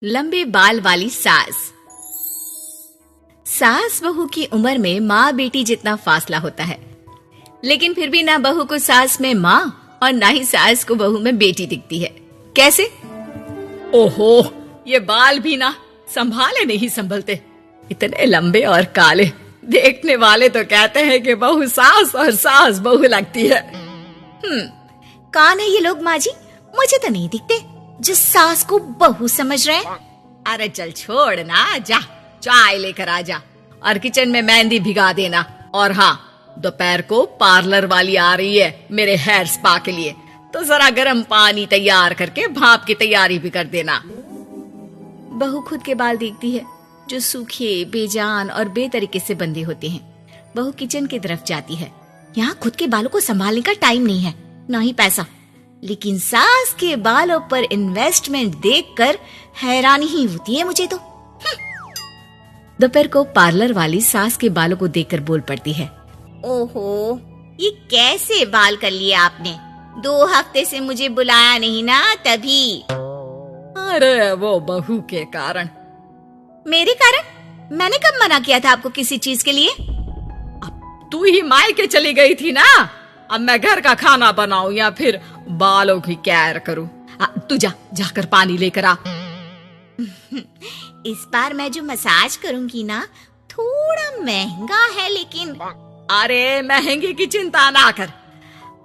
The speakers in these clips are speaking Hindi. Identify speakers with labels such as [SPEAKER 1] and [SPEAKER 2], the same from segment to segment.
[SPEAKER 1] लंबे बाल वाली सास। सास बहू की उम्र में माँ बेटी जितना फासला होता है, लेकिन फिर भी ना बहू को सास में माँ और ना ही सास को बहू में बेटी दिखती है। कैसे? ओहो, ये बाल भी ना संभाले नहीं संभलते, इतने लंबे और काले। देखने वाले तो कहते हैं कि बहू सास और सास बहू लगती है।
[SPEAKER 2] कौन है ये लोग माँ जी? मुझे तो नहीं दिखते जो सास को बहू समझ रहे हैं।
[SPEAKER 1] अरे चल छोड़ ना, जा चाय लेकर आ जा और किचन में मेहंदी भिगा देना। और हाँ, दोपहर को पार्लर वाली आ रही है मेरे हेयर स्पा के लिए, तो जरा गर्म पानी तैयार करके भाप की तैयारी भी कर देना।
[SPEAKER 2] बहू खुद के बाल देखती है जो सूखे, बेजान और बेतरीके से बंधे होते हैं। बहू किचन की तरफ जाती है। यहाँ खुद के बालों को संभालने का टाइम नहीं है, ना ही पैसा। लेकिन सास के बालों पर इन्वेस्टमेंट देखकर हैरानी ही होती है मुझे तो।
[SPEAKER 1] दोपहर को पार्लर वाली सास के बालों को देखकर बोल पड़ती है,
[SPEAKER 2] ओहो, ये कैसे बाल कर लिए आपने? 2 हफ्ते से मुझे बुलाया नहीं ना, तभी।
[SPEAKER 1] अरे वो बहू के कारण।
[SPEAKER 2] मेरे कारण? मैंने कब मना किया था आपको किसी चीज के लिए?
[SPEAKER 1] अब तू ही मायके चली गई थी ना। अब मैं घर का खाना बनाऊं या फिर बालों की केयर करूं? तू जाकर पानी लेकर आ।
[SPEAKER 2] इस बार मैं जो मसाज करूंगी ना, थोड़ा महंगा है, लेकिन
[SPEAKER 1] अरे महंगी की चिंता ना कर,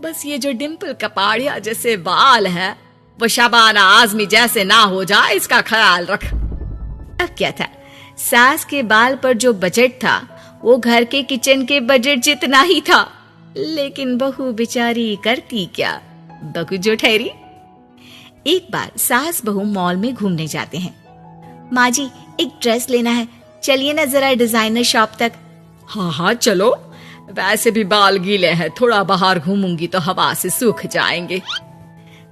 [SPEAKER 1] बस ये जो डिम्पल कपाड़िया जैसे बाल है वो शबाना आजमी जैसे ना हो जाए, इसका ख्याल रख। अब क्या था, सास के बाल पर जो बजट था वो घर के किचन के बजट जितना ही था, लेकिन बहू बेचारी करती क्या, बहू जो ठहरी। एक बार सास बहू मॉल में घूमने जाते हैं। माँ जी, एक ड्रेस लेना है, चलिए ना जरा डिजाइनर शॉप तक। हाँ चलो, वैसे भी बाल गीले हैं, थोड़ा बाहर घूमूंगी तो हवा से सूख जाएंगे।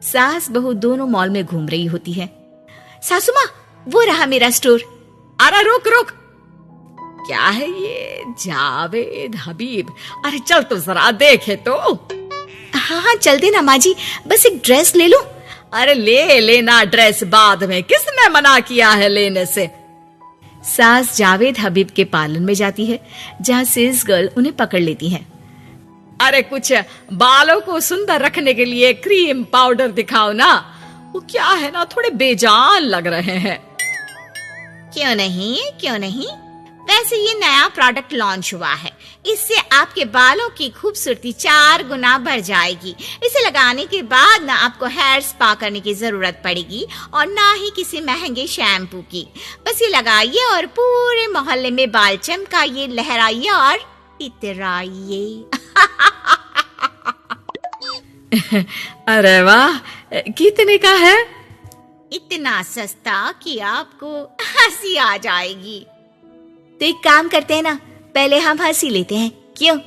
[SPEAKER 1] सास बहू दोनों मॉल में घूम रही होती है।
[SPEAKER 2] सासू माँ, वो रहा मेरा स्टोर।
[SPEAKER 1] अरे रुक, क्या है ये? जावेद हबीब। अरे चल तो जरा देखे तो।
[SPEAKER 2] हाँ चल देना माँ जी, बस एक ड्रेस ले लो।
[SPEAKER 1] अरे ले लेना ड्रेस बाद में, किसने मना किया है लेने से। सास जावेद हबीब के पार्लर में जाती है, जहाँ सेल्स गर्ल उन्हें पकड़ लेती है। अरे कुछ बालों को सुंदर रखने के लिए क्रीम पाउडर दिखाओ ना, वो क्या है ना, थोड़े बेजान लग रहे हैं।
[SPEAKER 2] क्यों नहीं, वैसे ये नया प्रोडक्ट लॉन्च हुआ है, इससे आपके बालों की खूबसूरती 4 गुना बढ़ जाएगी। इसे लगाने के बाद ना आपको हेयर स्पा करने की जरूरत पड़ेगी और ना ही किसी महंगे शैम्पू की। बस ये लगाइए और पूरे मोहल्ले में बाल चमकाइए, लहराइए और इतराइए।
[SPEAKER 1] अरे वाह, कितने का है?
[SPEAKER 2] इतना सस्ता कि आपको हंसी आ जाएगी। तो एक काम करते हैं ना, पहले हम हंसी लेते हैं, क्यों?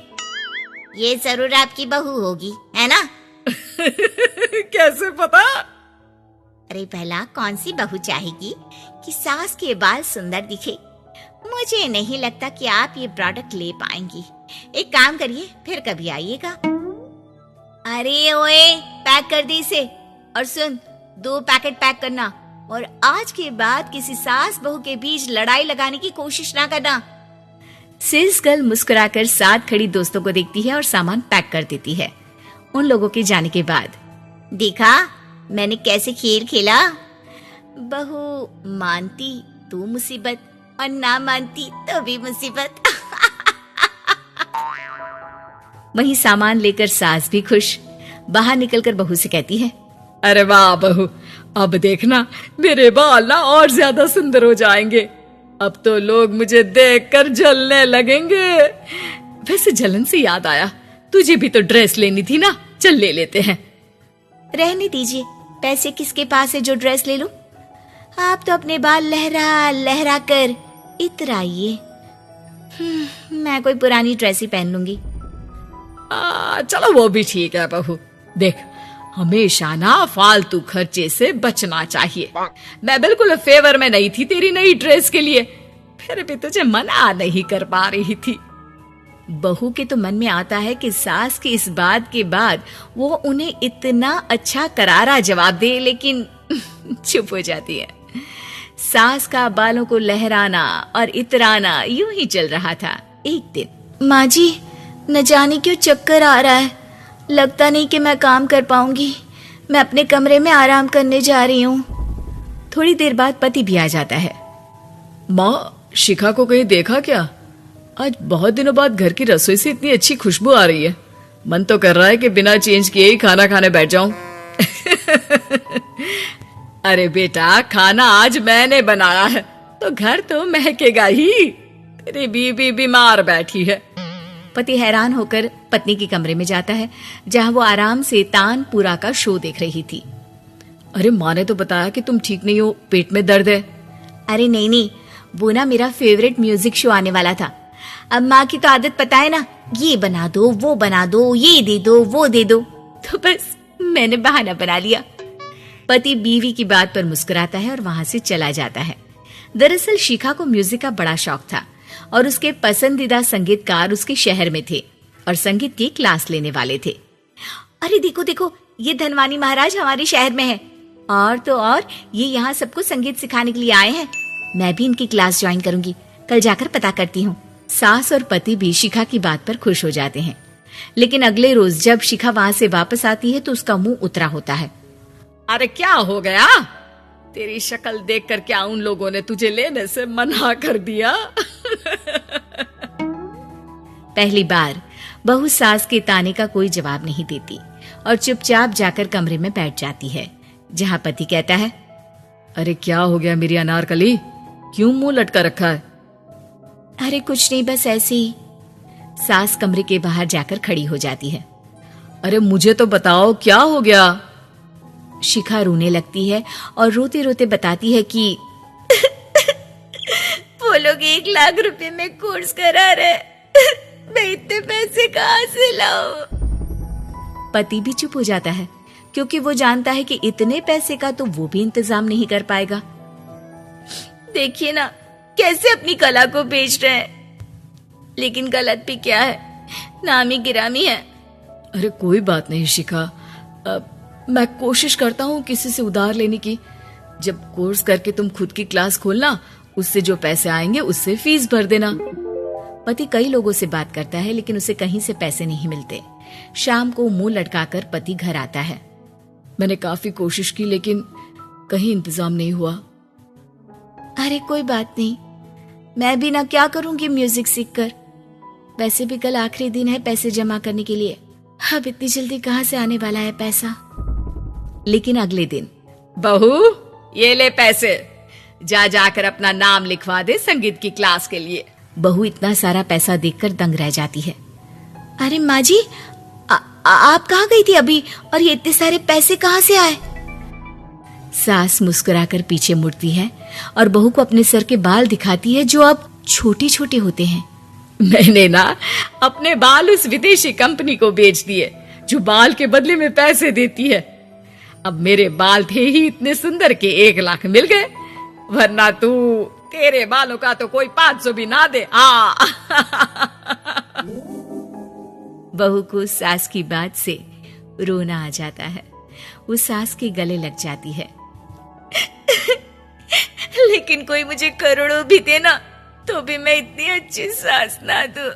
[SPEAKER 2] ये जरूर आपकी बहू होगी, है ना?
[SPEAKER 1] कैसे पता?
[SPEAKER 2] अरे भला कौन सी बहू चाहेगी कि सास के बाल सुंदर दिखे? मुझे नहीं लगता कि आप ये प्रोडक्ट ले पाएंगी। एक काम करिए, फिर कभी आइएगा। अरे ओए, पैक कर दी इसे। और सुन, 2 पैकेट पैक करना, और आज के बाद किसी सास बहू के बीच लड़ाई लगाने की कोशिश ना करना।
[SPEAKER 1] सेल्स गर्ल मुस्कुराकर साथ खड़ी दोस्तों को देखती है और सामान पैक कर देती है। उन लोगों के जाने के बाद,
[SPEAKER 2] देखा मैंने कैसे खेल खेला? बहू मानती तो मुसीबत, और ना मानती तो भी मुसीबत।
[SPEAKER 1] वहीं सामान लेकर सास भी खुश बाहर निकलकर बहू से कहती है, अरे वाह बहू, अब देखना मेरे बाल ना और ज्यादा सुंदर हो जाएंगे। अब तो लोग मुझे देखकर जलने लगेंगे। वैसे जलन से याद आया, तुझे भी तो ड्रेस लेनी थी ना, चल ले लेते हैं।
[SPEAKER 2] रहने दीजिए, पैसे किसके पास है जो ड्रेस ले लूं? आप तो अपने बाल लहरा लहरा कर इतराइए। मैं कोई पुरानी ड्रेस ही पहन लूंगी।
[SPEAKER 1] चलो वो भी ठीक है बहू। देख, हमेशा ना फालतू खर्चे से बचना चाहिए। मैं बिल्कुल फेवर में नहीं थी तेरी नई ड्रेस के लिए, फिर भी तुझे मना नहीं कर पा रही थी। बहू के तो मन में आता है कि सास की इस बात के बाद वो उन्हें इतना अच्छा करारा जवाब दे, लेकिन चुप हो जाती है। सास का बालों को लहराना और इतराना यूं ही चल रहा था। एक दिन,
[SPEAKER 2] माँ जी, न जाने क्यों चक्कर आ रहा है, लगता नहीं कि मैं काम कर पाऊंगी। मैं अपने कमरे में आराम करने जा रही हूँ।
[SPEAKER 1] थोड़ी देर बाद पति भी आ जाता है। माँ, शिखा को कहीं देखा क्या? आज बहुत दिनों बाद घर की रसोई से इतनी अच्छी खुशबू आ रही है। मन तो कर रहा है कि बिना चेंज किए ही खाना खाने बैठ जाऊं। अरे बेटा, खाना आज मैंने बनाया है तो घर तो महकेगा ही। तेरी बीबी बीमार बैठी है। पति हैरान होकर पत्नी के कमरे में जाता है, जहां वो आराम से तानपुरा का शो देख रही थी। अरे, माँ ने तो बताया कि तुम ठीक नहीं हो, पेट में दर्द है।
[SPEAKER 2] अरे नहीं, वो ना मेरा फेवरेट म्यूजिक शो आने वाला था। अब माँ की तो आदत पता है ना, ये बना दो, वो बना दो, ये दे दो, वो दे दो, तो बस मैंने बहाना बना लिया। पति बीवी की बात पर मुस्कुराता है और वहां से चला जाता है। दरअसल शिखा को म्यूजिक का बड़ा शौक था और उसके पसंदीदा संगीतकार उसके शहर में थे और संगीत की क्लास लेने वाले थे। अरे देखो देखो, ये धनवानी महाराज हमारे शहर में है, और तो और ये यहाँ सबको संगीत सिखाने के लिए आए हैं। मैं भी इनकी क्लास ज्वाइन करूंगी, कल जाकर पता करती हूँ।
[SPEAKER 1] सास और पति भी शिखा की बात पर खुश हो जाते हैं, लेकिन अगले रोज जब शिखा वहां से वापस आती है तो उसका मुंह उतरा होता है। अरे क्या हो गया? तेरी शक्ल देखकर क्या उन लोगों ने तुझे लेने से मना कर दिया? पहली बार बहू सास के ताने का कोई जवाब नहीं देती और चुपचाप जाकर कमरे में बैठ जाती है, जहां पति कहता है, अरे क्या हो गया मेरी अनारकली, क्यों मुंह लटका रखा है?
[SPEAKER 2] अरे कुछ नहीं, बस ऐसे ही।
[SPEAKER 1] सास कमरे के बाहर जाकर खड़ी हो जाती है। अरे मुझे तो बताओ, क्या हो गया? शिखा रोने लगती है और रोते रोते बताती है कि
[SPEAKER 2] वो लोग 1 लाख रुपए में कोर्स करा रहे, मैं इतने पैसे कहाँ से लाऊं?
[SPEAKER 1] पति भी चुप हो जाता है, क्योंकि वो जानता है कि इतने पैसे का तो वो भी इंतजाम नहीं कर पाएगा।
[SPEAKER 2] देखिए ना, कैसे अपनी कला को बेच रहे हैं, लेकिन गलत भी क्या है, नामी गिरामी है।
[SPEAKER 1] अरे कोई बात नहीं शिखा, मैं कोशिश करता हूँ किसी से उधार लेने की। जब कोर्स करके तुम खुद की क्लास खोलना, उससे जो पैसे आएंगे उससे फीस भर देना। पति कई लोगों से बात करता है, लेकिन उसे कहीं से पैसे नहीं मिलते। शाम को मुंह लटकाकर पति घर आता है। मैंने काफी कोशिश की, लेकिन कहीं इंतजाम नहीं हुआ।
[SPEAKER 2] अरे कोई बात नहीं, मैं भी ना क्या करूंगी म्यूजिक सीखकर। वैसे भी कल आखिरी दिन है पैसे जमा करने के लिए। अब इतनी जल्दी कहाँ से आने वाला है पैसा?
[SPEAKER 1] लेकिन अगले दिन, बहू ये ले पैसे, जा जाकर अपना नाम लिखवा दे संगीत की क्लास के लिए। बहू इतना सारा पैसा देखकर दंग रह जाती है।
[SPEAKER 2] अरे माँ जी, आप कहाँ गई थी अभी, और ये इतने सारे पैसे कहाँ से आए?
[SPEAKER 1] सास मुस्कुराकर पीछे मुड़ती है और बहू को अपने सर के बाल दिखाती है, जो अब छोटे छोटे होते हैं। मैंने ना अपने बाल उस विदेशी कंपनी को बेच दिए, जो बाल के बदले में पैसे देती है। अब मेरे बाल थे ही इतने सुंदर के 1 लाख मिल गए, वरना तेरे बालों का तो कोई 500 भी ना दे। बहू को सास की बात से रोना आ जाता है। वो सास के गले लग जाती है।
[SPEAKER 2] लेकिन कोई मुझे करोड़ों भी दे ना, तो भी मैं इतनी अच्छी सास ना दूं।